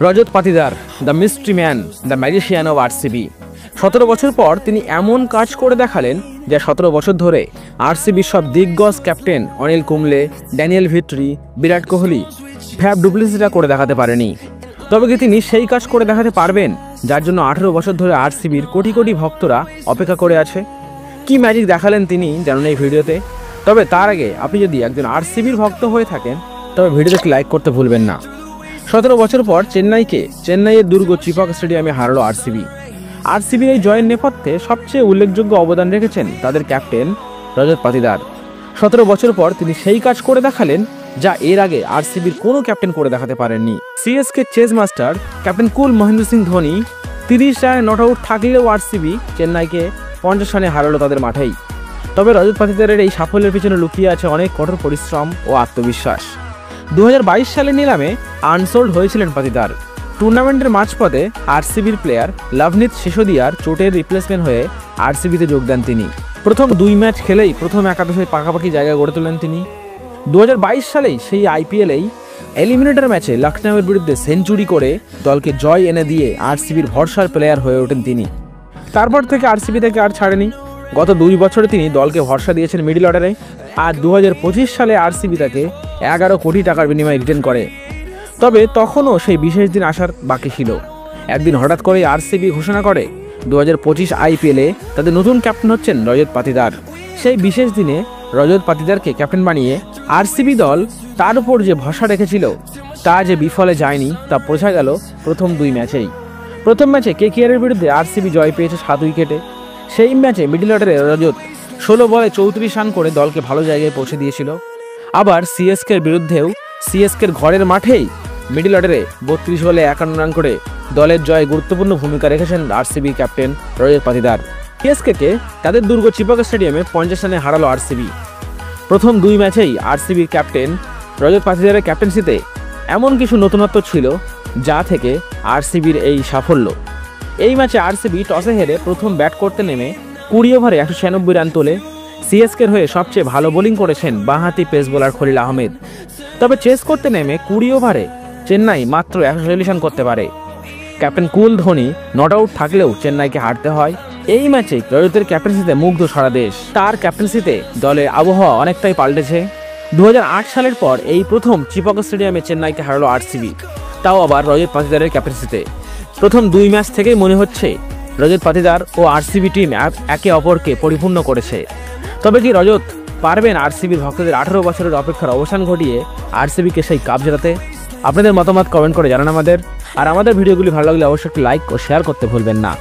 Rajat Patidar, the mystery man, the magician of RCB. 17 বছর পর তিনি এমন কাজ করে দেখালেন যা 17 বছর ধরে আরসিবির সব দিগ্গজ captain Anil Kumble, Daniel ভিট্রি, Virat Kohli, fab ডুপ্লেসিসরা করে দেখাতে পারেনি। তবে কি তিনি সেই কাজ করে দেখাতে পারবেন যার জন্য 18 বছর ধরে আরসিবির কোটি কোটি ভক্তরা অপেক্ষা করে আছে? কি ম্যাজিক দেখালেন তিনি জানুন এই ভিডিওতে। তবে তার আগে আপনি যদি একজন আরসিবির ভক্ত হয়ে থাকেন তবে ভিডিওতে লাইক করতে ভুলবেন না। 17 বছর পর চেন্নাইয়ের দুর্গ চিপাক স্টেডিয়ামে হারালো আরসিবি। আরসিবির এই জয়ের নেপথ্যে সবচেয়ে উল্লেখযোগ্য অবদান রেখেছেন তাদের ক্যাপ্টেন রজত পাতিদার। 17 বছর পর তিনি সেই কাজ করে দেখালেন যা এর আগে আরসিবির কোনো ক্যাপ্টেন করে দেখাতে পারেননি। CSK chase master captain cool Mahendra Singh Dhoni 30 রানে নট আউট থাকলেও আরসিবি চেন্নাইকে 50 রানে হারালো তাদের মাঠেই। তবে রজত পাতিদারের এই সাফল্যের পিছনে লুকিয়ে আছে অনেক কঠোর পরিশ্রম ও আত্মবিশ্বাস। 2022 সালের নিলামে আনসোল্ড হয়েছিলেন পাতিদার। টুর্নামেন্টের মাঝপথে আরসিবির প্লেয়ার লভনীত সিসোদিয়ার চোটের রিপ্লেসমেন্ট হয়ে আরসিবিতে যোগ দেন তিনি। প্রথম 2 ম্যাচ খেলেই প্রথম একাদশের পাকাপাকি জায়গা গড়ে তোলেন তিনি। 2022 সালেই সেই আইপিএলেই এলিমিনেটর ম্যাচে লখনউয়ের বিরুদ্ধে সেঞ্চুরি করে দলকে জয় এনে দিয়ে আরসিবির ভরসার প্লেয়ার হয়ে ওঠেন তিনি। তারপর থেকে আরসিবি থেকে আর ছাড়েনি। গত 2 বছরে তিনি দলকে ভরসা দিয়েছেন মিডল অর্ডারে। আর 2025 সালে আরসিবি তাকে 11 কোটি টাকার বিনিময়ে রিটার্ন করে। তবে তখনও সেই বিশেষ দিন আসার বাকি ছিল। একদিন হঠাৎ করে আরসিবি ঘোষণা করে 2025 আইপিএলে তাদের নতুন ক্যাপ্টেন হচ্ছেন রজত পাতিদার। সেই বিশেষ দিনে রজত পাতিদারকে ক্যাপ্টেন বানিয়ে আরসিবি দল তার উপর যে ভরসা রেখেছিল তা যে বিফলে যায়নি তা বোঝা গেল প্রথম 2 ম্যাচেই। প্রথম ম্যাচে কেকেআরের বিরুদ্ধে আরসিবি জয় পেয়েছে 7 উইকেটে। সেই ম্যাচে মিডল অর্ডারে রজত 16 বলে 34 রান করে দলকে ভালো জায়গায় পৌঁছে দিয়েছিল। আবার সিএসকের বিরুদ্ধেও সিএসকের ঘরের মাঠেই মিডল অর্ডারে 32 বলে 51 রান করে দলের জয়ে গুরুত্বপূর্ণ ভূমিকা রেখেছেন RCB captain Rajat Patidar. CSK তাদের দুর্গ চিপাক স্টেডিয়ামে 50 রানে হারালো আরসিবি। প্রথম 2 ম্যাচেই আরসিবির ক্যাপ্টেন রজত পাতিদারের ক্যাপ্টেন্সিতে এমন কিছু নতুনত্ব ছিল যা থেকে আরসিবির এই সাফল্য। এই ম্যাচে আরসিবি টসে হেরে প্রথম ব্যাট করতে নেমে 20 ওভারে 196 রান তোলে। সিএসকের হয়ে সবচেয়ে ভালো বোলিং করেছেন বাঁহাতি পেস বোলার খলিল আহমেদ। তবে চেস করতে নেমে 20 ওভারে চেন্নাই মাত্র 140 রান করতে পারে। Captain cool Dhoni not out থাকলেও চেন্নাইকে হারতে হয়। এই ম্যাচে রজতের ক্যাপ্টেন্সিতে মুগ্ধ সারা দেশ। তার ক্যাপ্টেন্সিতে দলের আবহাওয়া অনেকটাই পাল্টেছে। 2008 সালের পর এই প্রথম চিপাক স্টেডিয়ামে চেন্নাইকে হারালো আরসিবি, তাও আবার রজত পাতিদারের ক্যাপ্টেন্সিতে। প্রথম 2 ম্যাচ থেকেই মনে হচ্ছে রজত পাতিদার ও আরসিবি টিম একে অপরকে পরিপূর্ণ করেছে। তবে কি রজত পারবেন আরসিবির ভক্তদের 18 বছরের অপেক্ষার অবসান ঘটিয়ে আরসিবিকে সেই কাপ জেতাতে? আপনাদের মতামত কমেন্ট করে জানান আমাদের। আর আমাদের ভিডিওগুলি ভালো লাগলে অবশ্যই একটি লাইক ও শেয়ার করতে ভুলবেন না।